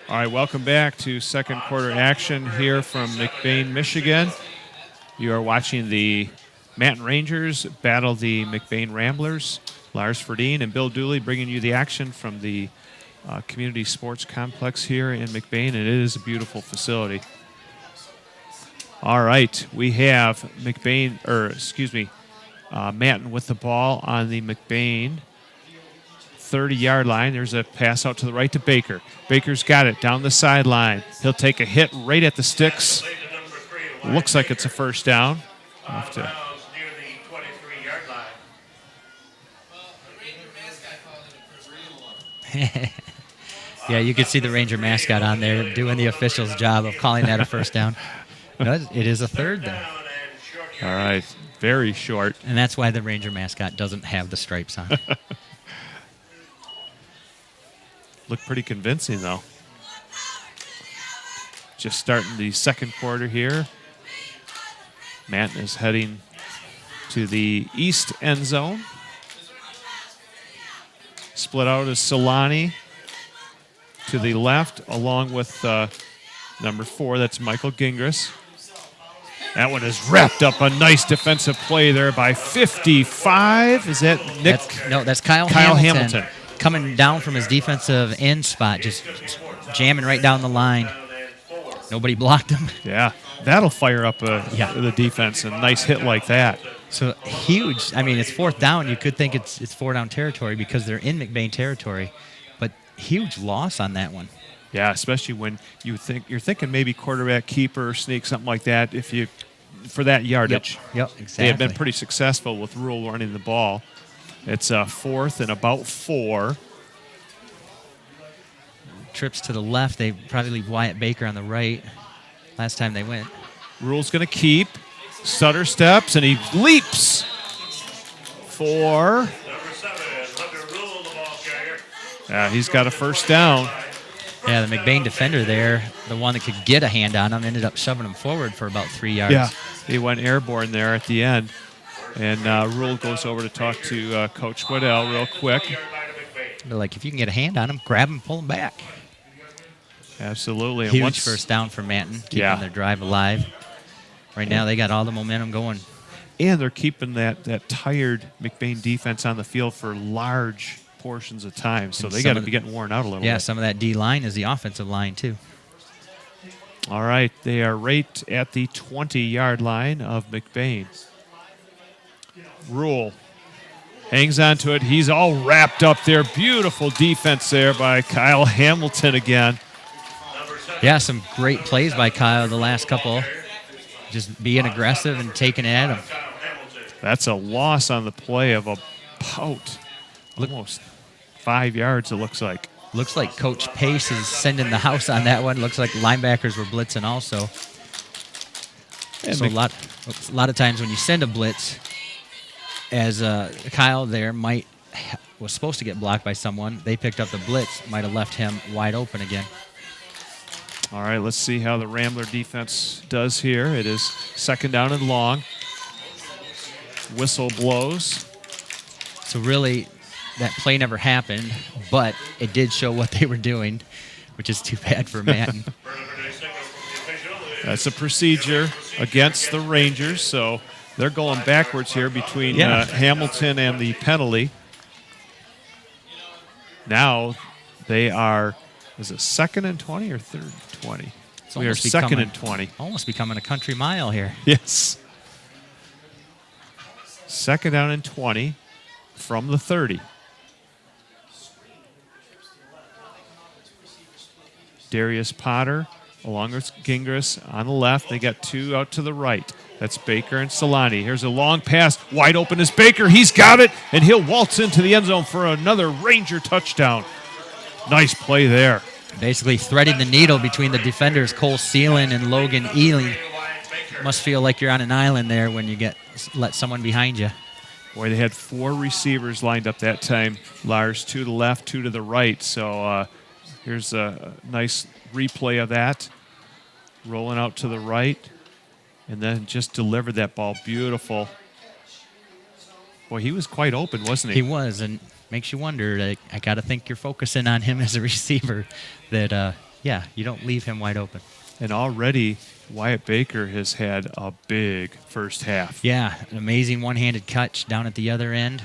All right, welcome back to second quarter action here from McBain, Michigan. You are watching the Manton Rangers battle the McBain Ramblers. Lars Ferdine and Bill Dooley bringing you the action from the community sports complex here in McBain, and it is a beautiful facility. All right, we have Manton with the ball on the McBain 30-yard line. There's a pass out to the right to Baker. Baker's got it down the sideline. He'll take a hit right at the sticks. Looks like it's a first down. Yeah, you could see the Ranger mascot on there doing the official's job of calling that a first down. No, it is a third, though. All right, very short. And that's why the Ranger mascot doesn't have the stripes on. Look pretty convincing, though. Just starting the second quarter here. Manton is heading to the east end zone. Split out is Solani to the left, along with number 4. That's Michael Gingras. That one is wrapped up. A nice defensive play there by 55. Is that Nick? That's Kyle Hamilton. Coming down from his defensive end spot, just jamming right down the line. Nobody blocked him. Yeah, that'll fire up the defense. A nice hit like that. So huge. I mean, it's fourth down. You could think it's four-down territory because they're in McBain territory, but huge loss on that one. Yeah, especially when you're thinking maybe quarterback keeper, sneak, something like that. For that yardage. Yep, exactly. They have been pretty successful with Rule running the ball. It's fourth and about 4. Trips to the left. They probably leave Wyatt Baker on the right. Last time they went. Rule's going to keep. Sutter steps, and he leaps for. Yeah, he's got a first down. Yeah, the McBain defender there, the one that could get a hand on him, ended up shoving him forward for about 3 yards. Yeah, he went airborne there at the end. And Rule goes over to talk to Coach Waddell real quick. They're like, if you can get a hand on him, grab him, pull him back. Absolutely. Huge first down for Manton, keeping their drive alive. Right now, they got all the momentum going. And they're keeping that tired McBain defense on the field for large portions of time. So they got to be getting worn out a little bit. Yeah, some of that D-line is the offensive line, too. All right, they are right at the 20-yard line of McBain. Rule hangs on to it. He's all wrapped up there. Beautiful defense there by Kyle Hamilton again. Yeah, some great plays by Kyle the last couple. Just being aggressive and taking it at him. That's a loss on the play of about almost 5 yards, it looks like. Looks like Coach Pace is sending the house on that one. Looks like linebackers were blitzing also. And so a lot of times when you send a blitz, as Kyle there was supposed to get blocked by someone, they picked up the blitz, might have left him wide open again. All right, let's see how the Rambler defense does here. It is second down and long. Whistle blows. So really, that play never happened, but it did show what they were doing, which is too bad for Manton. That's a procedure against the Rangers, so they're going backwards here between Hamilton and the penalty. Now they are, is it second and 20 or third and 20? We are second and 20. Almost becoming a country mile here. Yes. Second down and 20 from the 30. Darius Potter along with Gingras on the left. They got 2 out to the right. That's Baker and Solani. Here's a long pass. Wide open is Baker. He's got it, and he'll waltz into the end zone for another Ranger touchdown. Nice play there. Basically threading the needle between the defenders, Cole Seelan and Logan Ealing. Must feel like you're on an island there when you let someone behind you. Boy, they had 4 receivers lined up that time. Lars, 2 to the left, 2 to the right. So here's a nice replay of that. Rolling out to the right. And then just delivered that ball. Beautiful. Boy, he was quite open, wasn't he? He was, and makes you wonder. I got to think you're focusing on him as a receiver. That you don't leave him wide open. And already Wyatt Baker has had a big first half. Yeah, an amazing one-handed catch down at the other end.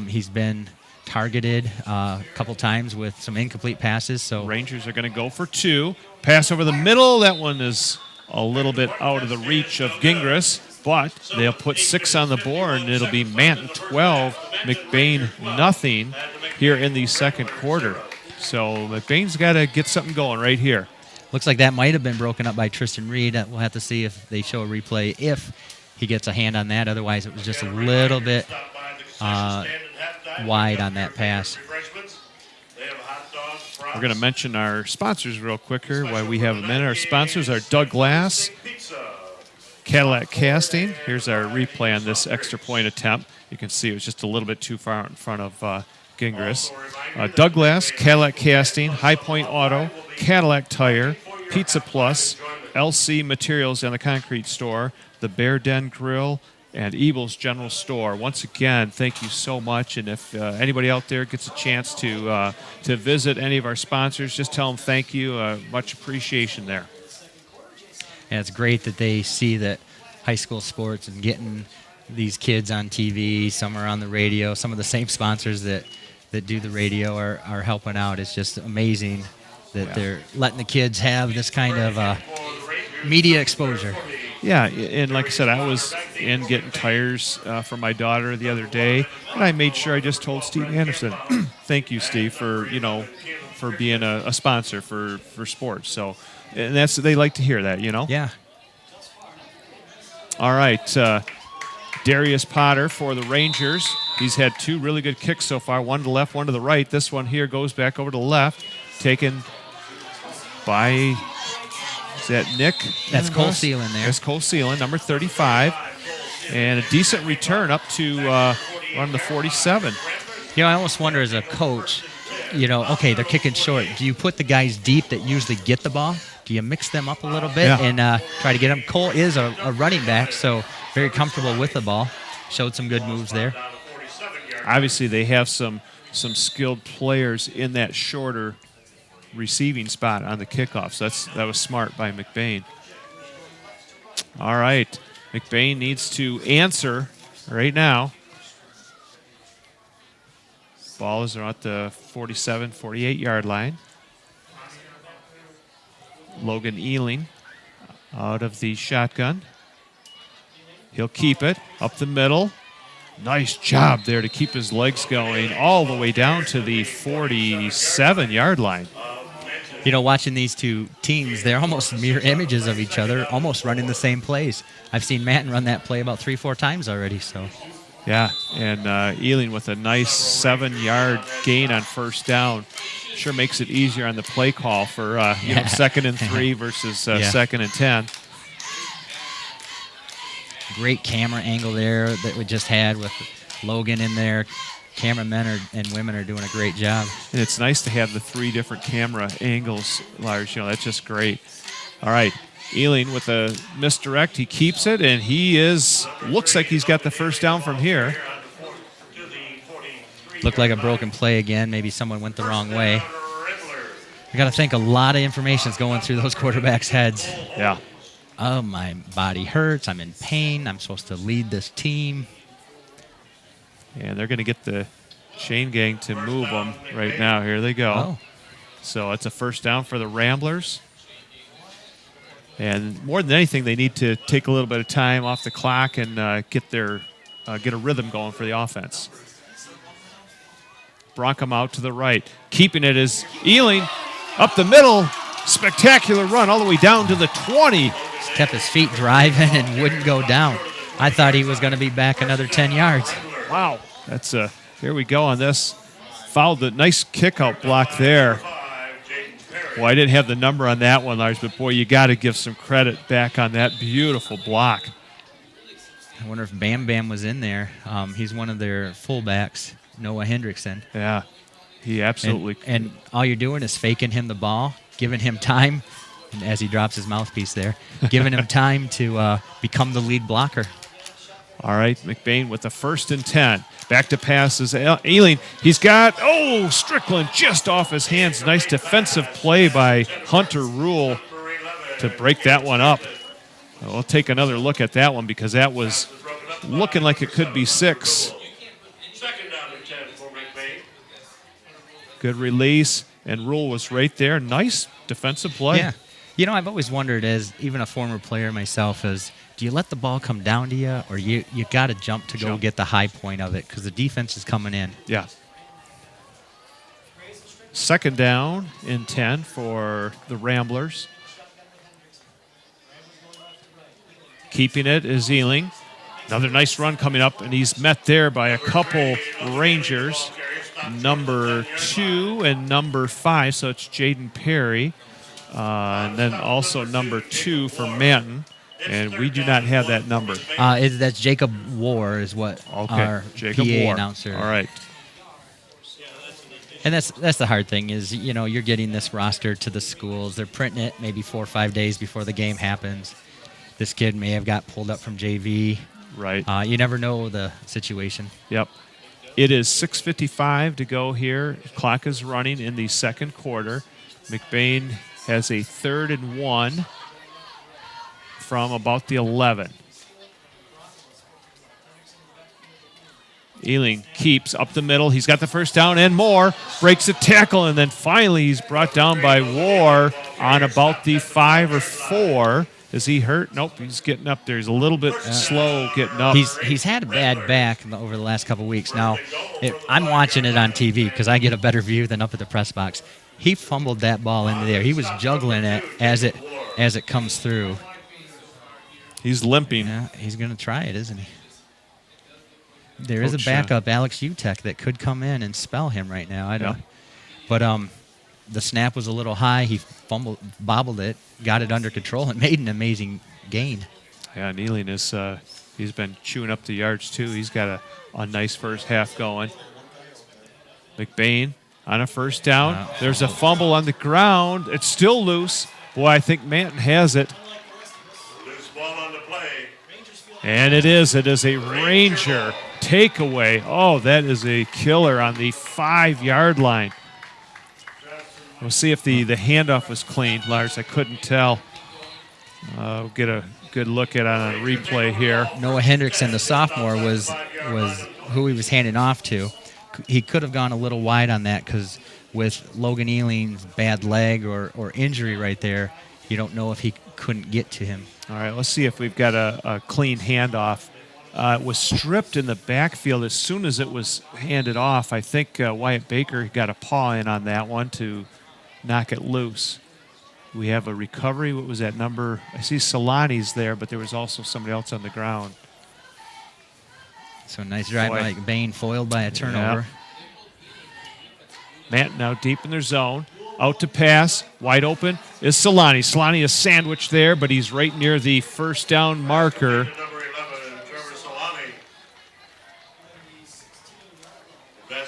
He's been targeted a couple times with some incomplete passes. So Rangers are going to go for 2. Pass over the middle. That one is a little bit out of the reach of Gingras, but they'll put 6 on the board, and it'll be Manton 12, McBain nothing here in the second quarter. So McBain's got to get something going right here. Looks like that might have been broken up by Tristan Reed. We'll have to see if they show a replay if he gets a hand on that. Otherwise, it was just a little bit wide on that pass. We're going to mention our sponsors real quick here while we have a minute. Our sponsors are Doug Glass, Cadillac Casting. Here's our replay on this extra point attempt. You can see it was just a little bit too far in front of Gingras. Doug Glass, Cadillac Casting, High Point Auto, Cadillac Tire, Pizza Plus, LC Materials and the Concrete Store, the Bear Den Grill, and Ebel's General Store. Once again, thank you so much. And if anybody out there gets a chance to visit any of our sponsors, just tell them thank you. Much appreciation there. And it's great that they see that high school sports and getting these kids on TV, some are on the radio, some of the same sponsors that do the radio are helping out. It's just amazing that they're letting the kids have this kind of media exposure. Yeah, and like I said, I was in getting tires for my daughter the other day, and I made sure I just told Steve Anderson, thank you, Steve, for being a sponsor for sports. So, and they like to hear that, Yeah. All right, Darius Potter for the Rangers. He's had 2 really good kicks so far, one to the left, one to the right. This one here goes back over to the left, taken by, is that Nick? That's Cole Seelan there. That's Cole Seelan, number 35. And a decent return up to around the 47. I almost wonder as a coach, okay, they're kicking short. Do you put the guys deep that usually get the ball? Do you mix them up a little bit and try to get them? Cole is a running back, so very comfortable with the ball. Showed some good moves there. Obviously, they have some skilled players in that shorter receiving spot on the kickoff. So that was smart by McBain. All right. McBain needs to answer right now. Ball is at the 47, 48-yard line. Logan Ealing out of the shotgun. He'll keep it up the middle. Nice job there to keep his legs going all the way down to the 47-yard line. Watching these two teams, they're almost mirror images of each other, almost running the same plays. I've seen Manton run that play about 3-4 times already. So, yeah, and Ealing with a nice 7-yard gain on first down. Sure makes it easier on the play call for 2nd and 3 versus 2nd and 10. Great camera angle there that we just had with Logan in there. Cameramen and women are doing a great job. And it's nice to have the 3 different camera angles, Lars. That's just great. All right, Ealing with a misdirect. He keeps it, and looks like he's got the first down from here. Looked like a broken play again. Maybe someone went the wrong way. I got to think a lot of information is going through those quarterbacks' heads. Yeah. Oh, my body hurts. I'm in pain. I'm supposed to lead this team. And they're going to get the chain gang to move them right now. Here they go. Oh. So it's a first down for the Ramblers. And more than anything, they need to take a little bit of time off the clock and get a rhythm going for the offense. Bronkham out to the right. Keeping it is Ealing up the middle. Spectacular run all the way down to the 20. Just kept his feet driving and wouldn't go down. I thought he was going to be back another 10 yards. Wow. That's here we go on this. Fouled the nice kick-out block there. Boy, I didn't have the number on that one, Lars, but boy, you got to give some credit back on that beautiful block. I wonder if Bam Bam was in there. He's one of their fullbacks, Noah Hendrickson. Yeah, he absolutely. And all you're doing is faking him the ball, giving him time, and as he drops his mouthpiece there, giving him time to become the lead blocker. All right, McBain with the 1st and 10. Back to pass is Ealing. He's got, Strickland just off his hands. Nice defensive play by Hunter Rule to break that one up. We'll take another look at that one because that was looking like it could be 6. Good release, and Rule was right there. Nice defensive play. Yeah. You know, I've always wondered, as even a former player myself, do you let the ball come down to you, or you got to jump to go get the high point of it because the defense is coming in? Yeah. Second down and 10 for the Ramblers. Keeping it is Ealing. Another nice run coming up, and he's met there by a couple Rangers, number 2 and number 5, so it's Jaden Perry, and then also number 2 for Manton, and we do not have that number. That's Jacob War is what our Jacob PA War. announcer. All right. And that's the hard thing is, you're getting this roster to the schools. They're printing it maybe 4 or 5 days before the game happens. This kid may have got pulled up from JV. Right. You never know the situation. Yep. It is 6:55 to go here. Clock is running in the second quarter. McBain has a 3rd and 1 from about the 11. Ealing keeps up the middle. He's got the first down and more. Breaks a tackle, and then finally he's brought down by War on about the 5 or 4. Is he hurt? Nope, he's getting up there. He's a little bit slow getting up. He's had a bad back over the last couple of weeks. Now, I'm watching it on TV because I get a better view than up at the press box. He fumbled that ball into there. He was juggling it as it comes through. He's limping. Yeah, he's going to try it, isn't he? There is a backup, Alex Utek, that could come in and spell him right now. I don't. But the snap was a little high. He bobbled it, got it under control, and made an amazing gain. Yeah, Ealing is he's been chewing up the yards too. He's got a nice first half going. McBain on a first down. There's a fumble on the ground. It's still loose. Boy, I think Manton has it. Loose ball on the play. And it is. It is a Ranger takeaway. Oh, that is a killer on the 5-yard line. We'll see if the handoff was clean, Lars. I couldn't tell. We'll get a good look at it on a replay here. Noah Hendrickson, the sophomore, was who he was handing off to. He could have gone a little wide on that because with Logan Ealing's bad leg or injury right there, you don't know if he couldn't get to him. All right, let's see if we've got a clean handoff. It was stripped in the backfield as soon as it was handed off. I think Wyatt Baker got a paw in on that one to knock it loose. We have a recovery. What was that number? I see Solani's there, but there was also somebody else on the ground. So nice drive by McBain, foiled by a turnover. Yeah. Matt now deep in their zone. Out to pass. Wide open is Solani. Solani is sandwiched there, but he's right near the first down marker. Number 11, Trevor Solani.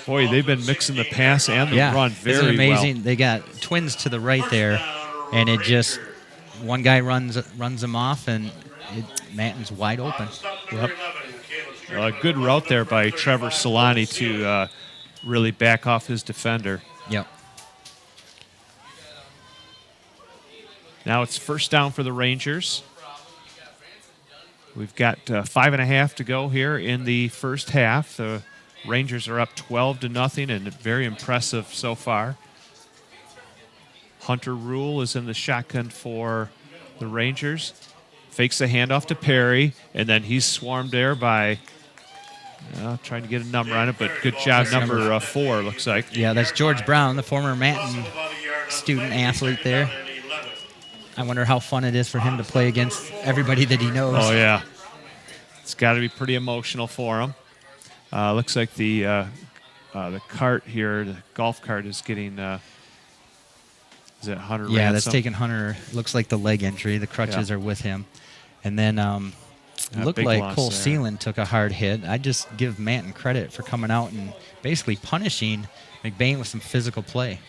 Boy, they've been mixing the pass and the run very well. It's amazing. They got twins to the right there, and it just one guy runs them off, and Manton's wide open. Yep. A good route there by Trevor Solani to really back off his defender. Yep. Now it's first down for the Rangers. We've got 5.5 to go here in the first half. The Rangers are up 12-0 and very impressive so far. Hunter Rule is in the shotgun for the Rangers. Fakes the handoff to Perry, and then he's swarmed there by trying to get a number on it, but good job, number 4, looks like. Yeah, that's George Brown, the former Manton student athlete there. I wonder how fun it is for him to play against everybody that he knows. Oh, yeah. It's got to be pretty emotional for him. Looks like the cart here, the golf cart, is getting, is that Hunter Ransom? Yeah, that's taking Hunter. Looks like the leg injury. The crutches are with him. And then looked like Cole Seelan took a hard hit. I just give Manton credit for coming out and basically punishing McBain with some physical play.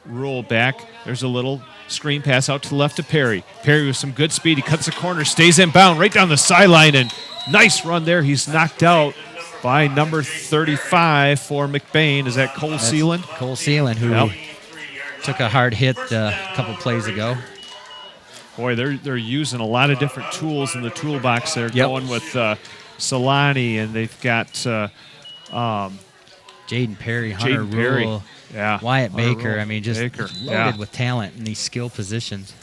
Rule back. There's a little screen pass out to the left to Perry. Perry with some good speed. He cuts the corner, stays in bound right down the sideline, and Nice run there. He's knocked out by number 35 for McBain. Is that Cole Seeland? Cole Seeland, who took a hard hit a couple plays ago. Boy, they're using a lot of different tools in the toolbox. They're going with Solani, and they've got Jaden Perry, Hunter Rule, Wyatt Hunter Baker. Rule. I mean, just Baker. loaded with talent in these skill positions.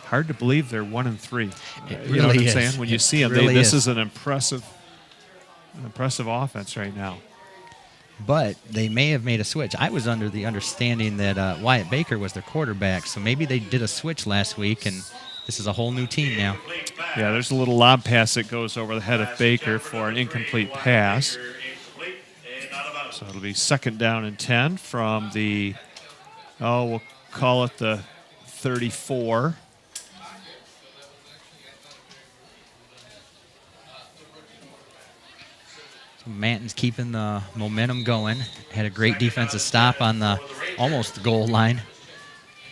Hard to believe they're 1-3. It You know what really I'm is. saying? When you It see them, really this is. is an impressive offense right now. But they may have made a switch. I was under the understanding that Wyatt Baker was their quarterback, so maybe they did a switch last week, and this is a whole new team now. Yeah, there's a little lob pass that goes over the head of Baker for an incomplete pass. So it'll be 2nd down and 10 from the, we'll call it the 34. Manton's keeping the momentum going. Had a great defensive stop on the almost goal line.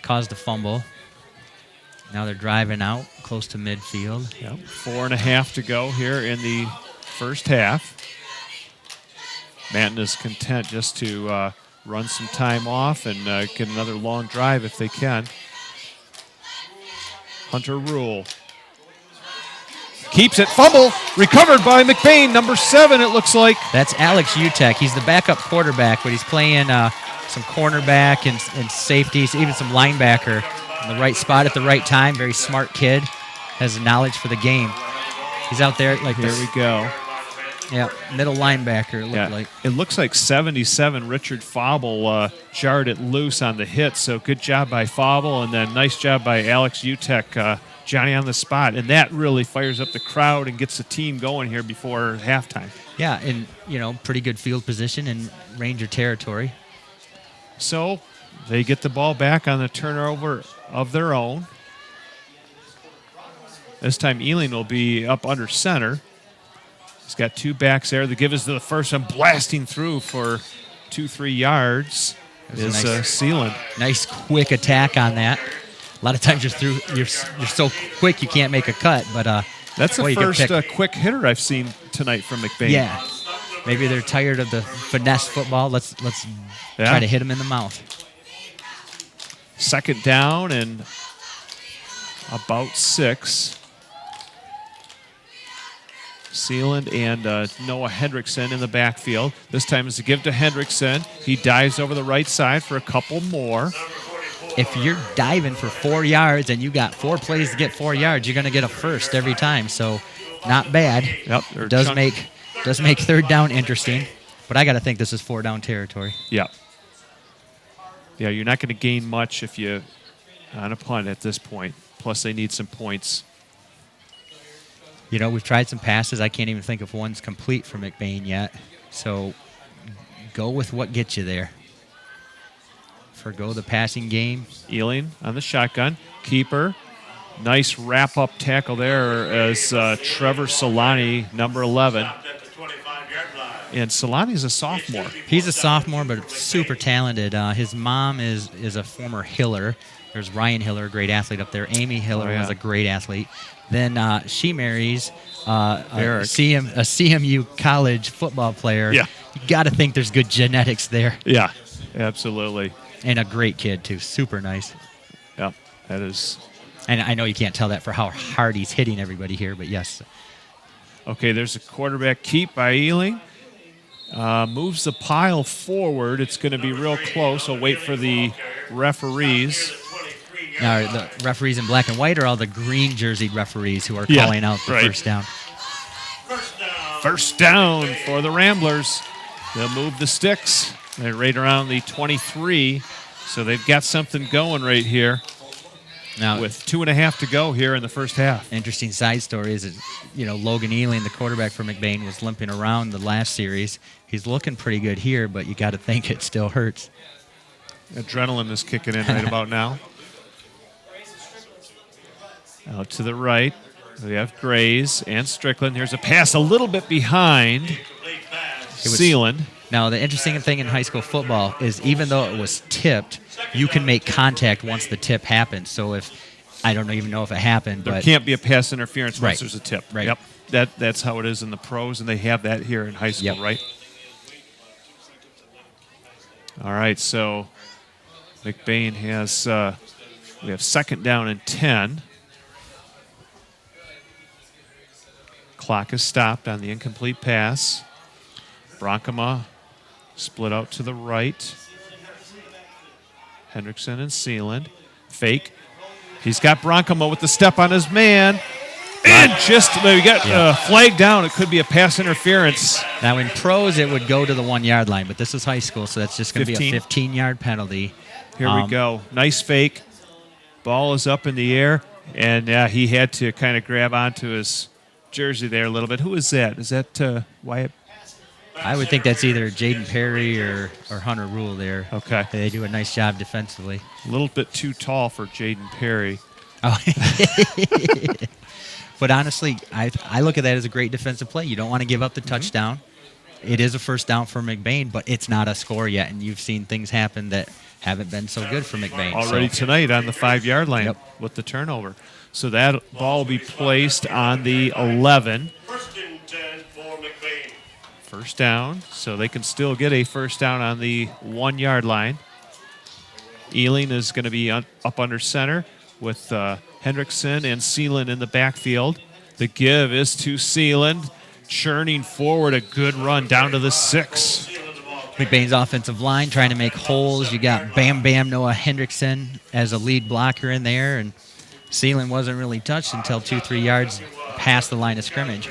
Caused a fumble. Now they're driving out close to midfield. 4.5 to go here in the first half. Manton is content just to run some time off and get another long drive if they can. Hunter Rule keeps it. Fumble recovered by McBain, number 7. It looks like That's Alex Utek. He's the backup quarterback, but he's playing some cornerback and safeties, even some linebacker in the right spot at the right time. Very smart kid, has knowledge for the game. He's out there like here we go. Yeah, middle linebacker. It looks like 77. Richard Fauble jarred it loose on the hit. So good job by Fauble, and then nice job by Alex Utek. Johnny on the spot, and that really fires up the crowd and gets the team going here before halftime. Yeah, and pretty good field position in Ranger territory. So they get the ball back on the turnover of their own. This time Ealing will be up under center. He's got 2 backs there. The give is to the first one, blasting through for 2-3 yards is Seeland. Nice quick attack on that. A lot of times you're so quick you can't make a cut, but that's the first quick hitter I've seen tonight from McBain. Yeah, maybe they're tired of the finesse football. Let's try to hit him in the mouth. 2nd down and about 6. Seeland and Noah Hendrickson in the backfield. This time is a give to Hendrickson. He dives over the right side for a couple more. If you're diving for 4 yards and you got 4 plays to get 4 yards, you're going to get a first every time. So not bad. Yep. It does make 3rd down interesting, but I got to think this is 4-down territory. Yeah. Yeah, you're not going to gain much if you on a punt at this point. Plus, they need some points. We've tried some passes. I can't even think of one's complete for McBain yet. So go with what gets you there. Forgo the passing game. Ealing on the shotgun. Keeper. Nice wrap-up tackle there as Trevor Solani, number 11. And Solani's a sophomore. He's a sophomore, but super talented. His mom is a former Hiller. There's Ryan Hiller, a great athlete up there. Amy Hiller was a great athlete. Then she marries a CMU college football player. Yeah. You got to think there's good genetics there. Yeah, absolutely. And a great kid, too. Super nice. Yeah, that is. And I know you can't tell that for how hard he's hitting everybody here, but yes. Okay, there's a quarterback keep by Ealing. Moves the pile forward. It's going to be real close. I'll wait for the referees. Now, the referees in black and white are all the green jerseyed referees who are calling out the first down. First down for the Ramblers. They'll move the sticks. They're right around the 23, so they've got something going right here. Now, with 2.5 to go here in the first half. Interesting side story is that, Logan Ealing, the quarterback for McBain, was limping around the last series. He's looking pretty good here, but you got to think it still hurts. Adrenaline is kicking in right about now. Out to the right, we have Grays and Strickland. Here's a pass a little bit behind Seeland. Now, the interesting thing in high school football is even though it was tipped, you can make contact once the tip happens. So I don't even know if it happened. There but can't be a pass interference once Right. there's a tip. Right. Yep. that's how it is in the pros, and they have that here in high school, Yep. right? All right, so McBain has we have 2nd down and 10. Clock is stopped on the incomplete pass. Bronkema split out to the right. Hendrickson and Sealand. Fake. He's got Bronkema with the step on his man. And just, we got flag down. It could be a pass interference. Now, in pros, it would go to the 1 yard line, but this is high school, so that's just going to be a 15. 15-yard penalty. Here we go. Nice fake. Ball is up in the air. And he had to kind of grab onto his jersey there a little bit. Who is that? Is that Wyatt? I would think that's either Jaden Perry or Hunter Rule there. Okay. They do a nice job defensively. A little bit too tall for Jaden Perry. Oh. But honestly, I look at that as a great defensive play. You don't want to give up the touchdown. It is a first down for McBain, but it's not a score yet, and you've seen things happen that haven't been so good for McBain. Already tonight on the 5-yard line Yep. with the turnover. So that ball will be placed on the 11. 1st and 10 for McBain. First down, so they can still get a first down on the 1 yard line. Ealing is going to be up under center with Hendrickson and Sealand in the backfield. The give is to Sealand, churning forward a good run down to the 6. McBain's offensive line trying to make holes. You got Bam Bam Noah Hendrickson as a lead blocker in there, and Sealand wasn't really touched until 2-3 yards past the line of scrimmage.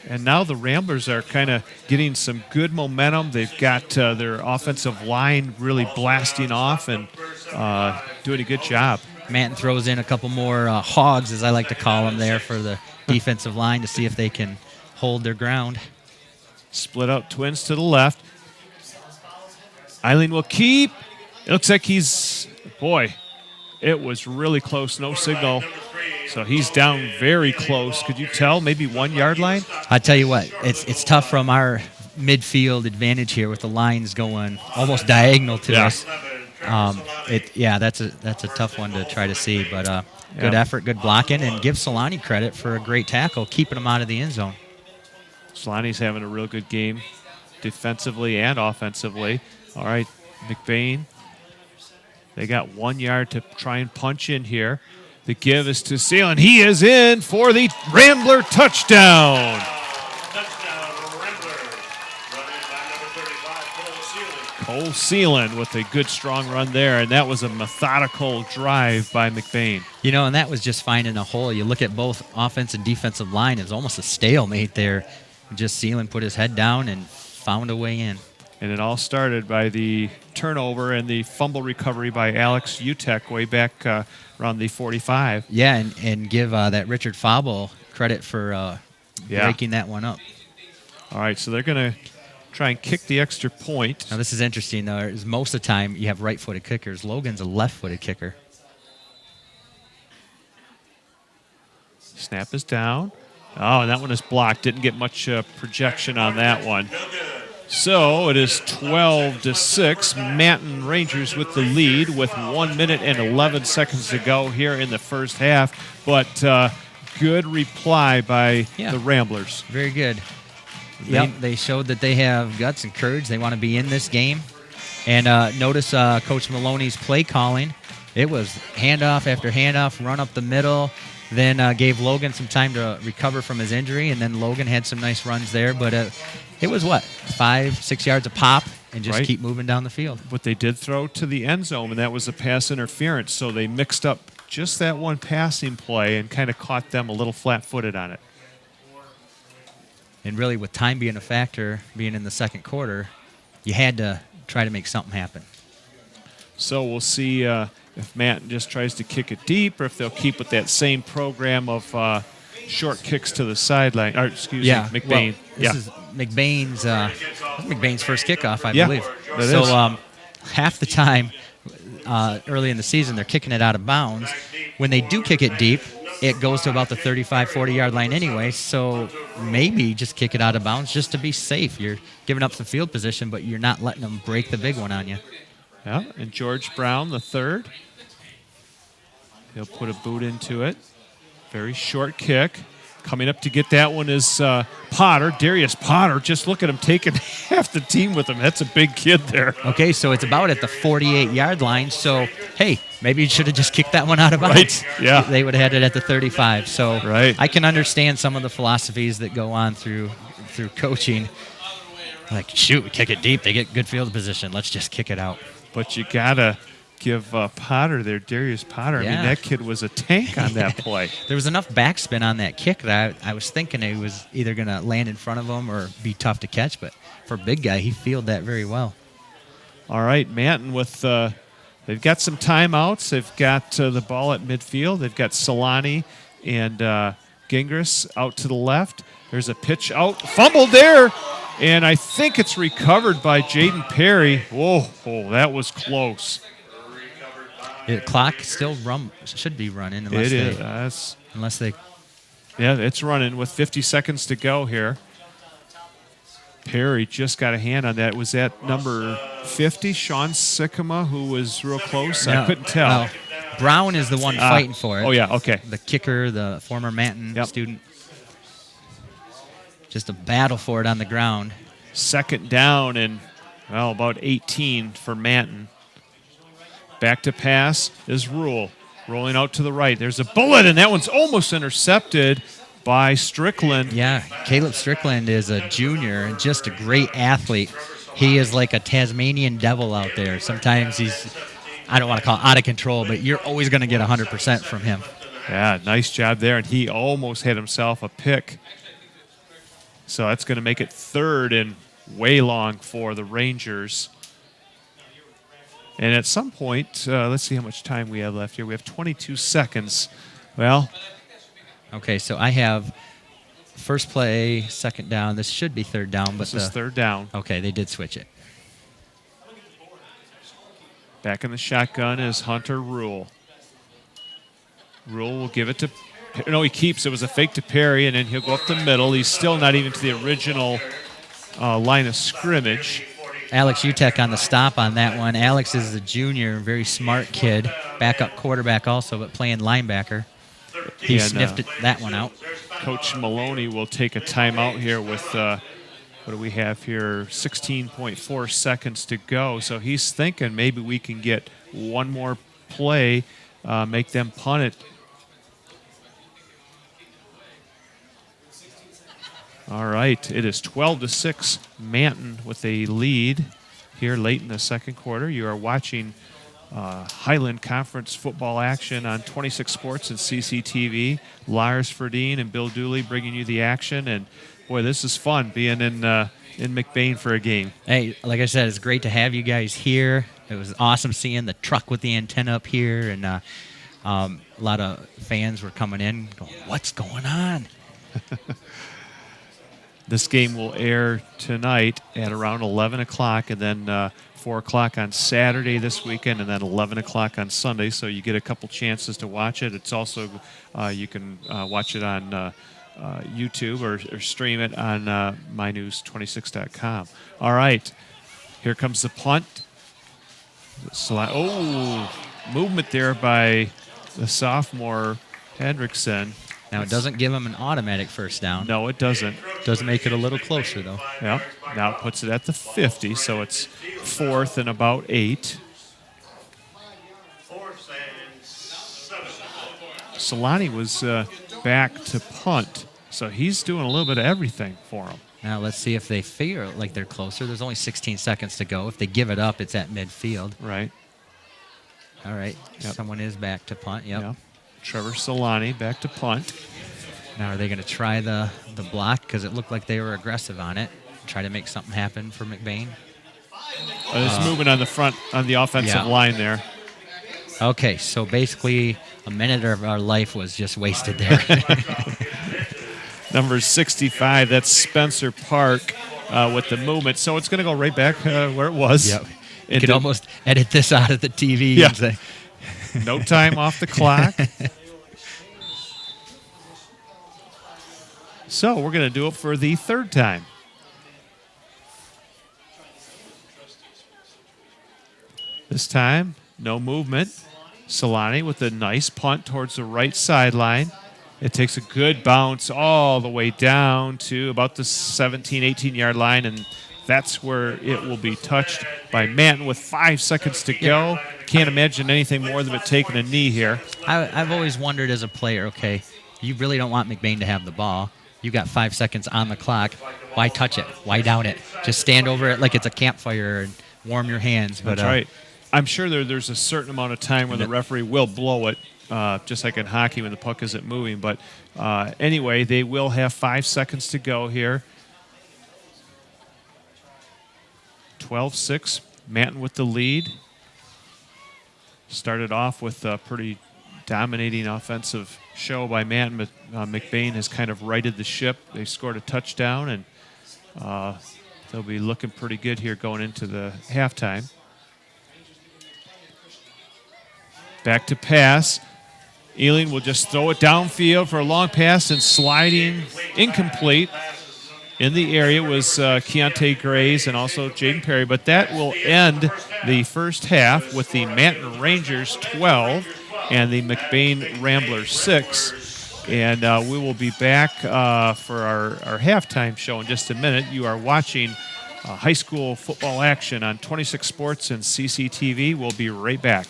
And now the Ramblers are kind of getting some good momentum. They've got their offensive line really blasting off and doing a good job. Manton throws in a couple more hogs, as I like to call them, there for the defensive line to see if they can hold their ground. Split out twins to the left. Eileen will keep. It looks like it was really close. No signal. So he's down very close. Could you tell? Maybe 1 yard line? I tell you what, it's tough from our midfield advantage here with the lines going almost diagonal to us. That's a tough one to try to see, but good effort, good blocking, and give Solani credit for a great tackle, keeping him out of the end zone. Solani's having a real good game defensively and offensively. All right, McBain. They got 1 yard to try and punch in here. The give is to Sealand. He is in for the Rambler touchdown. Touchdown, Rambler. Running by number 35, Cole Sealand. Cole Sealand with a good strong run there, and that was a methodical drive by McBain. You know, and that was just finding a hole. You look at both offense and defensive line, it was almost a stalemate there. Just Sealand put his head down and found a way in. And it all started by the turnover and the fumble recovery by Alex Utek way back around the 45. Yeah, and give that Richard Fable credit for breaking that one up. All right, so they're going to try and kick the extra point. Now, this is interesting, though. Is most of the time you have right-footed kickers. Logan's a left-footed kicker. Snap is down. Oh, and that one is blocked. Didn't get much projection on that one. So it is 12-6. Manton Rangers with the lead with 1 minute and 11 seconds to go here in the first half. But good reply by the Ramblers. Very good. Yep, they showed that they have guts and courage. They want to be in this game. And notice Coach Maloney's play calling. It was handoff after handoff, run up the middle, then gave Logan some time to recover from his injury, and then Logan had some nice runs there. But it was, 5-6 yards a pop, and just keep moving down the field. But they did throw to the end zone, and that was a pass interference. So they mixed up just that one passing play and kind of caught them a little flat-footed on it. And really, with time being a factor, being in the second quarter, you had to try to make something happen. So we'll see if Manton just tries to kick it deep or if they'll keep with that same program of short kicks to the sideline. Or, excuse me, McBain. Well, this is McBain's first kickoff, I believe. That so is. Half the time early in the season, they're kicking it out of bounds. When they do kick it deep, it goes to about the 35, 40-yard line anyway, so maybe just kick it out of bounds just to be safe. You're giving up some field position, but you're not letting them break the big one on you. Yeah, and George Brown, the third. He'll put a boot into it. Very short kick. Coming up to get that one is Potter, Darius Potter. Just look at him taking half the team with him. That's a big kid there. Okay, so it's about at the 48-yard line. So, hey, maybe you should have just kicked that one out of bounds. Right, yeah. They would have had it at the 35. So Right. I can understand some of the philosophies that go on through coaching. Like, shoot, we kick it deep. They get good field position. Let's just kick it out. But you got to give Potter there, Darius Potter. I Yeah. mean, that kid was a tank on that play. There was enough backspin on that kick that I was thinking it was either going to land in front of him or be tough to catch. But for a big guy, he fielded that very well. All right, Manton with they've got some timeouts. They've got the ball at midfield. They've got Solani and Gingras out to the left. There's a pitch out, fumbled there, and I think it's recovered by Jaden Perry. Whoa, that was close. The clock still should be running unless It they, is. unless they. Yeah, it's running with 50 seconds to go here. Perry just got a hand on that. Was that number 50, Sean Sycamore, who was real close? I couldn't tell. No. Brown is the one fighting for it. Oh, yeah, okay. The kicker, the former Manton student. Just a battle for it on the ground. Second down and, well, about 18 for Manton. Back to pass is Rule. Rolling out to the right. There's a bullet, and that one's almost intercepted by Strickland. Yeah, Caleb Strickland is a junior and just a great athlete. He is like a Tasmanian devil out there. Sometimes he's, I don't want to call it out of control, but you're always going to get 100% from him. Yeah, nice job there, and he almost had himself a pick. So that's going to make it third and way long for the Rangers. And at some point, let's see how much time we have left here. We have 22 seconds. Well, okay, so I have first play, second down. This should be third down, but this is third down. Okay, they did switch it. Back in the shotgun is Hunter Rule. Rule will give it to, no, he keeps. It was a fake to Perry, and then he'll go up the middle. He's still not even to the original line of scrimmage. Alex Utek on the stop on that one. Alex is a junior, very smart kid, backup quarterback also, but playing linebacker. He sniffed that one out. Coach Maloney will take a timeout here with, what do we have here, 16.4 seconds to go. So he's thinking maybe we can get one more play, make them punt it. All right, it is 12-6, Manton with a lead here late in the second quarter. You are watching Highland Conference football action on 26 Sports and CCTV. Lars Ferdine and Bill Dooley bringing you the action, and boy, this is fun being in McBain for a game. Hey, like I said, it's great to have you guys here. It was awesome seeing the truck with the antenna up here, and a lot of fans were coming in going, "What's going on?" This game will air tonight at around 11 o'clock, and then 4 o'clock on Saturday this weekend, and then 11 o'clock on Sunday, so you get a couple chances to watch it. It's also, you can watch it on YouTube or stream it on mynews26.com. All right, here comes the punt. Movement there by the sophomore Hendrickson. Now, it doesn't give him an automatic first down. No, it doesn't. Does make it a little closer, though. Yep. Now it puts it at the 50, so it's 4th and about 8. 4th and 7. Solani was back to punt, so he's doing a little bit of everything for him. Now, let's see if they figure like they're closer. There's only 16 seconds to go. If they give it up, it's at midfield. Right. All right. Yep. Someone is back to punt. Yep. Yeah. Trevor Solani back to punt. Now, are they going to try the block? Because it looked like they were aggressive on it. Try to make something happen for McBain. There's movement on the front, on the offensive line there. Okay, so basically a minute of our life was just wasted there. Number 65, that's Spencer Park with the movement. So it's going to go right back where it was. Yep. You could almost edit this out of the TV and say, no time off the clock. So we're going to do it for the third time. This time, no movement. Solani with a nice punt towards the right sideline. It takes a good bounce all the way down to about the 17, 18-yard line, and that's where it will be touched by Manton with 5 seconds to go. Can't imagine anything more than it taking a knee here. I've always wondered as a player, okay, you really don't want McBain to have the ball. You got 5 seconds on the clock. Why touch it? Why down it? Just stand over it like it's a campfire and warm your hands. But, That's right. I'm sure there's a certain amount of time where the referee will blow it, just like in hockey when the puck isn't moving. But anyway, they will have 5 seconds to go here. 12-6, Manton with the lead. Started off with a pretty dominating offensive show by Manton, but McBain has kind of righted the ship. They scored a touchdown, and they'll be looking pretty good here going into the halftime. Back to pass. Ealing will just throw it downfield for a long pass, and sliding incomplete. In the area was Keontae Grays and also Jaden Perry, but that will end the first half with the Manton Rangers 12 and the McBain Ramblers 6. And we will be back for our halftime show in just a minute. You are watching high school football action on 26 Sports and CCTV. We'll be right back.